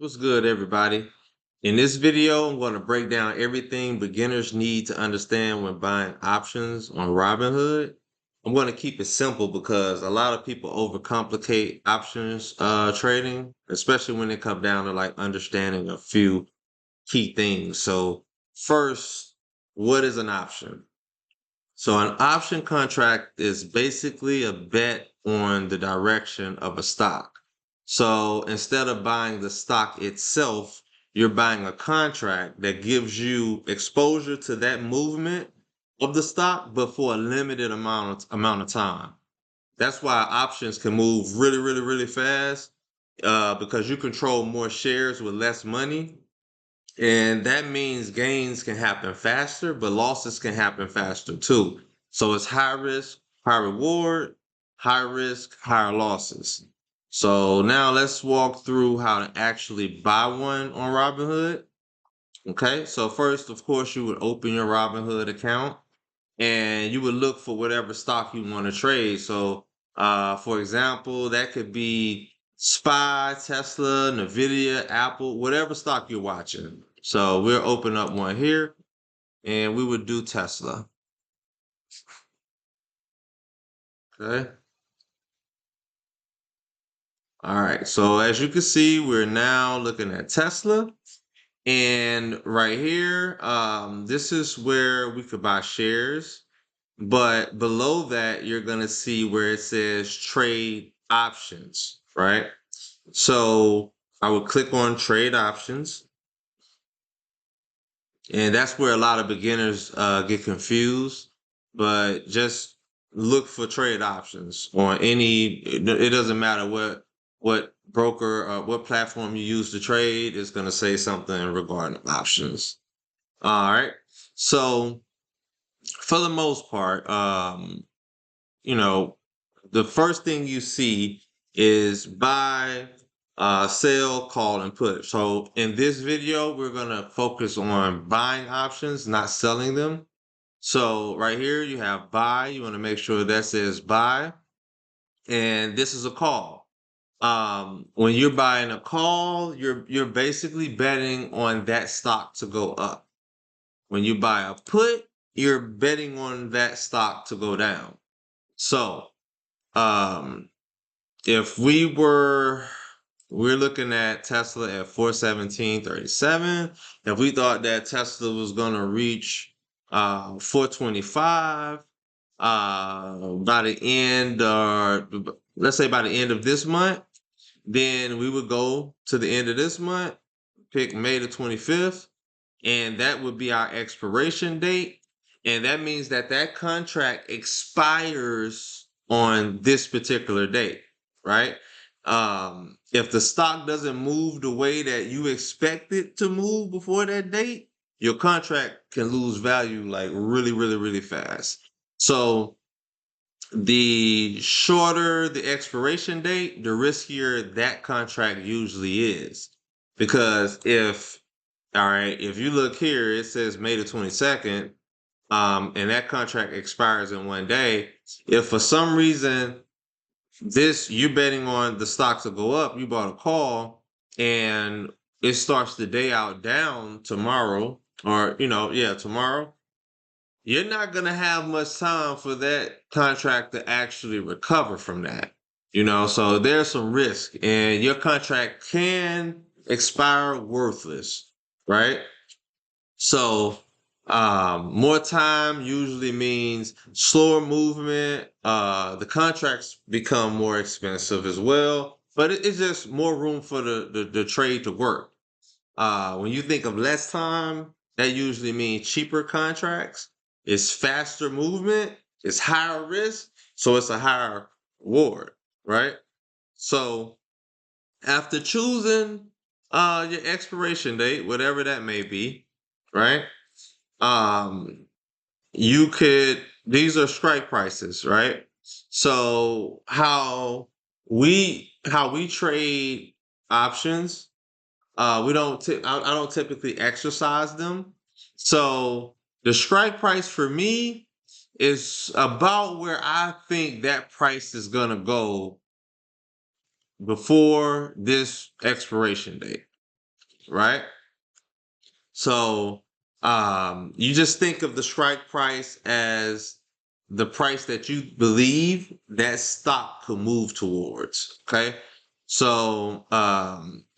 What's good, everybody? In this video, I'm going to break down everything beginners need to understand when buying options on Robinhood. I'm going to keep it simple because a lot of people overcomplicate options trading, especially when it comes down to like understanding a few key things. So first, what is an option? So an option contract is basically a bet on the direction of a stock. So instead of buying the stock itself, you're buying a contract that gives you exposure to that movement of the stock, but for a limited amount of time. That's why options can move really, really, really fast because you control more shares with less money. And that means gains can happen faster, but losses can happen faster too. So it's high risk, high reward, high risk, higher losses. So now let's walk through how to actually buy one on Robinhood. Okay, so first, of course, you would open your Robinhood account and you would look for whatever stock you want to trade. So, for example, that could be SPY, Tesla, Nvidia, Apple, whatever stock you're watching. So we'll open up one here and we would do Tesla. Okay. All right. So as you can see, we're now looking at Tesla. And right here, this is where we could buy shares. But below that, you're going to see where it says trade options, right? So I would click on trade options. And that's where a lot of beginners get confused. But just look for trade options on it doesn't matter what broker or what platform you use to trade, it's going to say something regarding options. All right. So for the most part, you know, the first thing you see is buy, sell, call, and put. So in this video, we're gonna focus on buying options, not selling them. So right here, you have buy. You want to make sure that says buy, and this is a call. When you're buying a call, you're basically betting on that stock to go up. When you buy a put, you're betting on that stock to go down. So um, if we're looking at Tesla at 417.37. If we thought that Tesla was gonna reach 425 by the end, or let's say by the end of this month, then we would go to the end of this month, pick May the 25th, and that would be our expiration date. And that means that that contract expires on this particular date, right? If the stock doesn't move the way that you expect it to move before that date, your contract can lose value like really, really, really fast. So the shorter the expiration date, the riskier that contract usually is. Because if you look here, it says May the 22nd, and that contract expires in one day. If for some reason you're betting on the stock to go up, you bought a call, and it starts the day out down tomorrow, or tomorrow, you're not going to have much time for that contract to actually recover from that. So there's some risk, and your contract can expire worthless, right? So more time usually means slower movement. The contracts become more expensive as well, but it's just more room for the trade to work. When you think of less time, that usually means cheaper contracts. It's faster movement. It's higher risk, so it's a higher reward, right? So after choosing your expiration date, whatever that may be, right? Um, these are strike prices, right? So how we trade options, I don't typically exercise them. So the strike price for me is about where I think that price is gonna go before this expiration date. right? So you just think of the strike price as the price that you believe that stock could move towards. Okay. So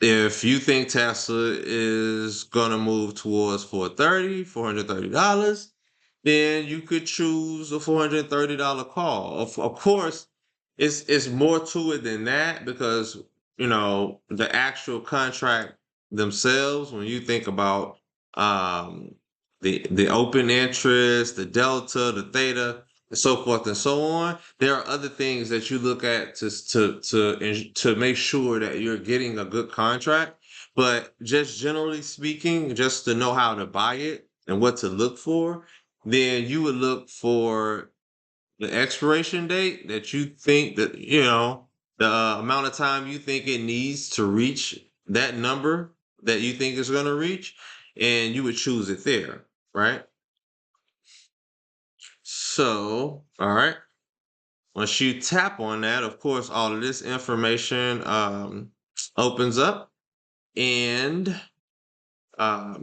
if you think Tesla is gonna move towards $430, then you could choose a $430 call. Of course, it's more to it than that, because the actual contract themselves, when you think about um, the open interest, the delta, the theta, and so forth and so on. There are other things that you look at to make sure that you're getting a good contract. But just generally speaking, just to know how to buy it and what to look for, then you would look for the expiration date that you think that the amount of time you think it needs to reach that number that you think is going to reach, and you would choose it there, right? So, all right, once you tap on that, of course, all of this information opens up, and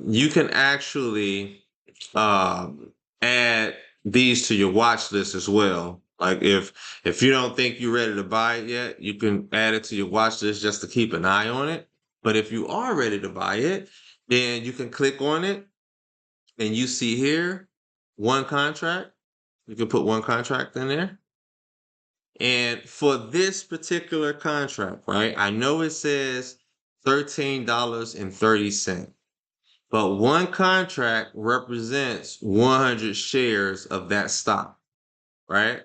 you can actually add these to your watch list as well. Like if you don't think you're ready to buy it yet, you can add it to your watch list just to keep an eye on it. But if you are ready to buy it, then you can click on it, and you see here one contract. You can put one contract in there. And for this particular contract, right, I know it says $13.30. But one contract represents 100 shares of that stock, right?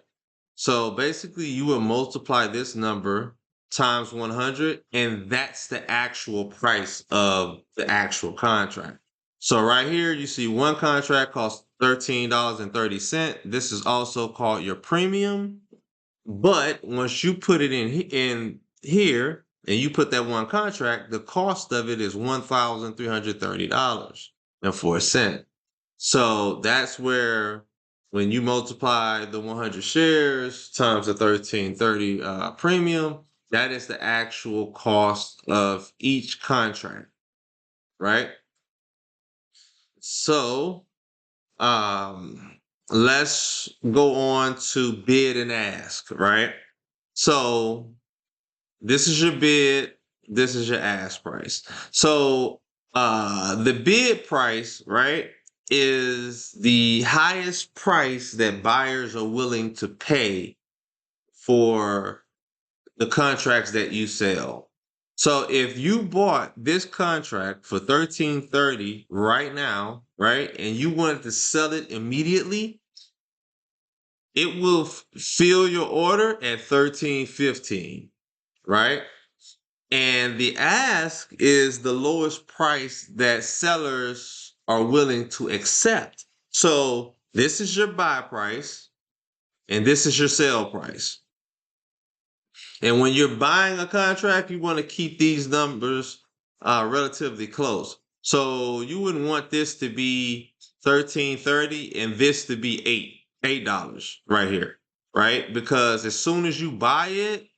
So basically, you will multiply this number times 100, and that's the actual price of the actual contract. So right here, you see one contract costs $13.30. This is also called your premium. But once you put it in here and you put that one contract, the cost of it is $1,330.04. So that's where, when you multiply the 100 shares times the 1330 premium, that is the actual cost of each contract, right? So let's go on to bid and ask, right? So this is your bid, this is your ask price. So the bid price, right, is the highest price that buyers are willing to pay for the contracts that you sell. So if you bought this contract for $13.30 right now, right, and you wanted to sell it immediately, it will fill your order at $13.15, right? And the ask is the lowest price that sellers are willing to accept. So this is your buy price, and this is your sell price. And when you're buying a contract, you want to keep these numbers relatively close. So you wouldn't want this to be $13.30 and this to be $8 right here, right? Because as soon as you buy it,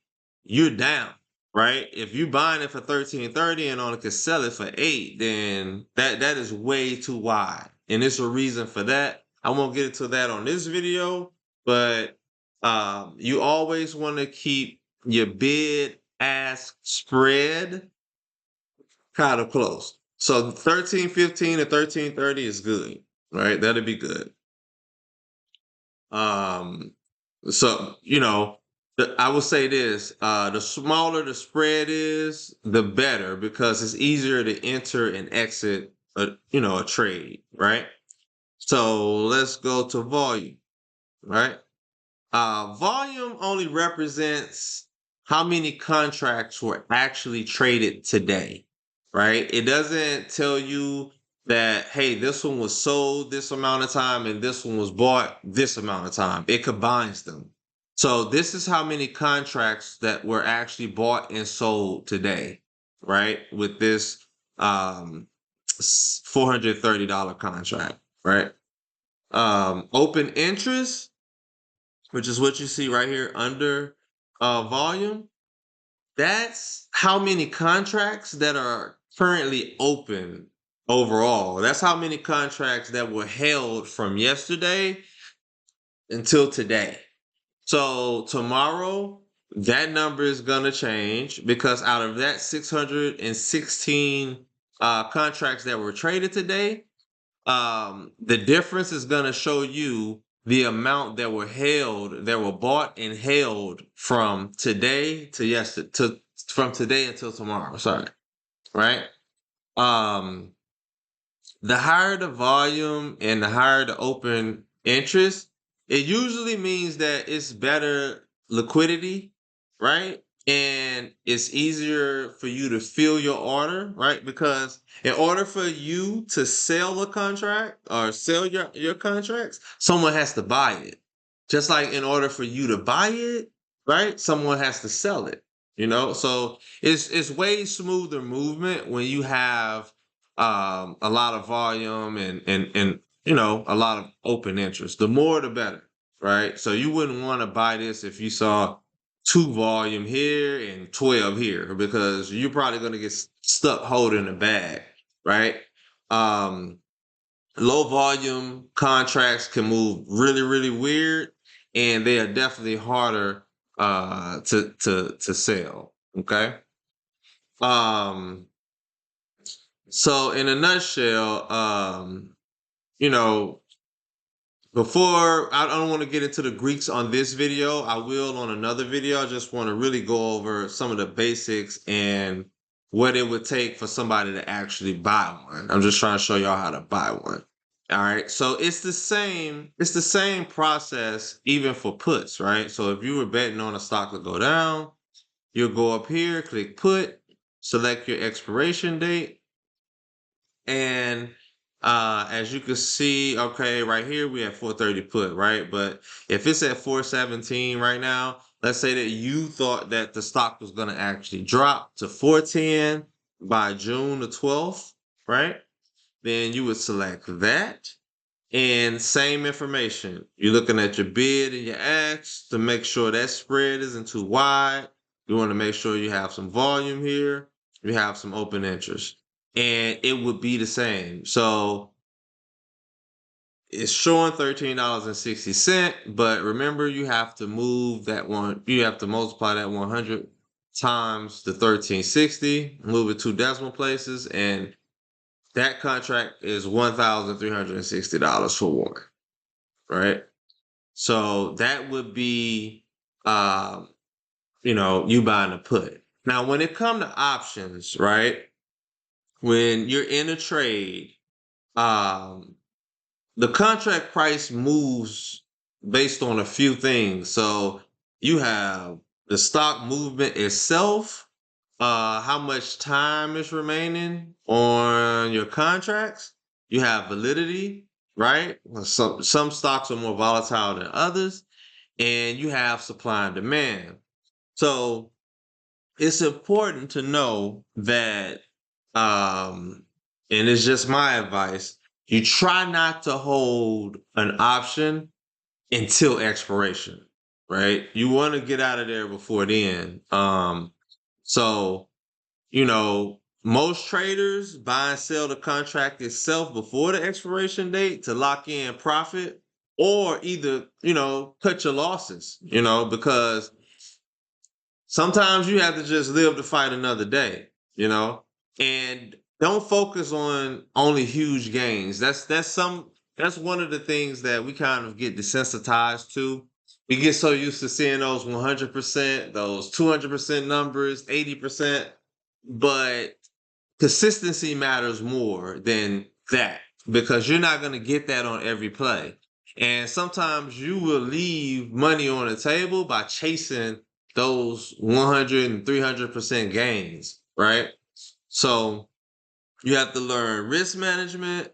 you're down, right? If you're buying it for $13.30 and only can sell it for $8, then that is way too wide, and there's a reason for that. I won't get into that on this video, but you always want to keep your bid ask spread kind of close. So 13.15 to 13.30 is good, right? That'll be good. So I will say this: the smaller the spread is, the better, because it's easier to enter and exit a trade, right? So let's go to volume, right? Volume only represents how many contracts were actually traded today, right? It doesn't tell you that, hey, this one was sold this amount of time and this one was bought this amount of time. It combines them. So this is how many contracts that were actually bought and sold today, right? With this $430 contract, right? Open interest, which is what you see right here under volume. That's how many contracts that are currently open overall. That's how many contracts that were held from yesterday until today. So tomorrow, that number is going to change because out of that 616 contracts that were traded today, the difference is going to show you the amount that were held, that were bought and held from today to yesterday, from today until tomorrow. Sorry, right? Um, the higher the volume and the higher the open interest, it usually means that it's better liquidity, right? And it's easier for you to fill your order, right? Because in order for you to sell a contract or sell your contracts, someone has to buy it. Just like in order for you to buy it, right? Someone has to sell it, you know? So it's way smoother movement when you have a lot of volume and you know, a lot of open interest. The more the better, right? So you wouldn't want to buy this if you saw 2 volume here and 12 here because you're probably going to get stuck holding the bag, right? Um, Low volume contracts can move really, really weird, and they are definitely harder to sell. Okay. Um, so in a nutshell, you know, before I don't want to get into the Greeks on this video, I will on another video. I just want to really go over some of the basics and what it would take for somebody to actually buy one. I'm just trying to show y'all how to buy one. All right. So it's the same process even for puts, right? So if you were betting on a stock to go down, you'll go up here, click put, select your expiration date, and as you can see, okay, right here we have 430 put, right? But if it's at 417 right now, let's say that you thought that the stock was going to actually drop to 410 by June the 12th, right? Then you would select that. And same information. You're looking at your bid and your ask to make sure that spread isn't too wide. You want to make sure you have some volume here. You have some open interest. And it would be the same. So it's showing $13.60, but remember you have to move that one, you have to multiply that 100 times the 1360, move it 2 decimal places, and that contract is $1,360 for one. Right? So that would be, you know, you buying a put. Now, when it comes to options, right? When you're in a trade, um, the contract price moves based on a few things. So you have the stock movement itself, how much time is remaining on your contracts. You have validity, right? Some stocks are more volatile than others, and you have supply and demand. So it's important to know that, and it's just my advice, you try not to hold an option until expiration, right? You want to get out of there before then. So you know, most traders buy and sell the contract itself before the expiration date to lock in profit or either, you know, cut your losses, you know, because sometimes you have to just live to fight another day, you know, and don't focus on only huge gains. That's one of the things that we kind of get desensitized to. We get so used to seeing those 100%, those 200% numbers, 80%, but consistency matters more than that because you're not going to get that on every play. And sometimes you will leave money on the table by chasing those 100 and 300% gains, right? So you have to learn risk management,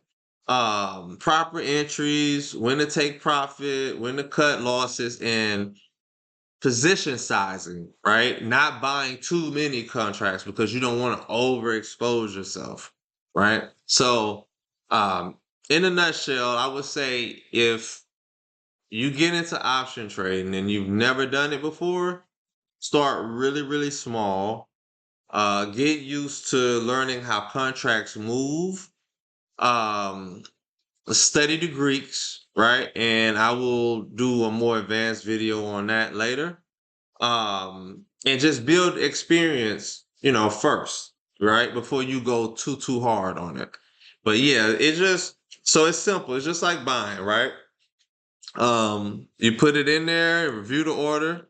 proper entries, when to take profit, when to cut losses, and position sizing, right? Not buying too many contracts because you don't want to overexpose yourself, right? So, in a nutshell, I would say if you get into option trading and you've never done it before, start really, really small. Get used to learning how contracts move. Um, Study the Greeks, right? And I will do a more advanced video on that later. And just build experience, first, right? Before you go too hard on it. But yeah, it's simple. It's just like buying, right? You put it in there, review the order.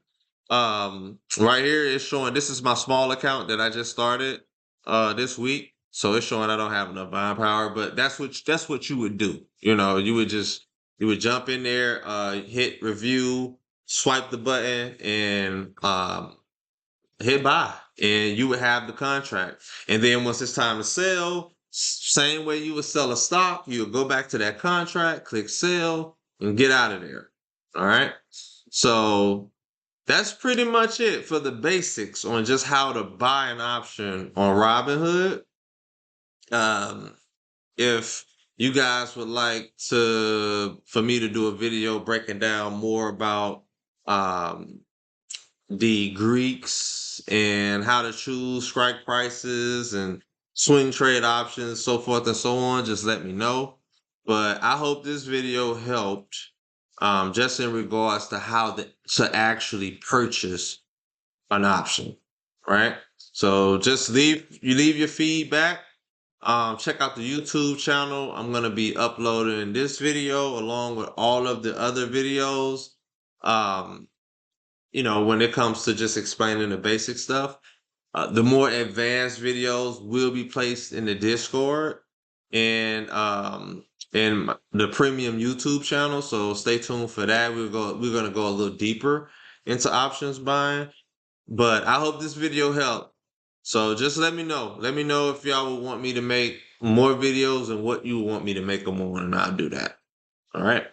Right here it's showing this is my small account that I just started this week. So it's showing I don't have enough buying power, but that's what you would do. You would jump in there, hit review, swipe the button, and hit buy, and you would have the contract. And then once it's time to sell, same way you would sell a stock, you would go back to that contract, click sell, and get out of there. All right. So that's pretty much it for the basics on just how to buy an option on Robinhood. Um, if you guys would like for me to do a video breaking down more about um, the Greeks and how to choose strike prices and swing trade options, so forth and so on, just let me know. But I hope this video helped, just in regards to how to actually purchase an option, right? So just leave your feedback. Check out the YouTube channel. I'm gonna be uploading this video along with all of the other videos. Um, when it comes to just explaining the basic stuff. The more advanced videos will be placed in the Discord and the premium YouTube channel. So stay tuned for that. We're gonna go a little deeper into options buying. But I hope this video helped. So just let me know. Let me know if y'all would want me to make more videos and what you want me to make them on, and I'll do that. All right.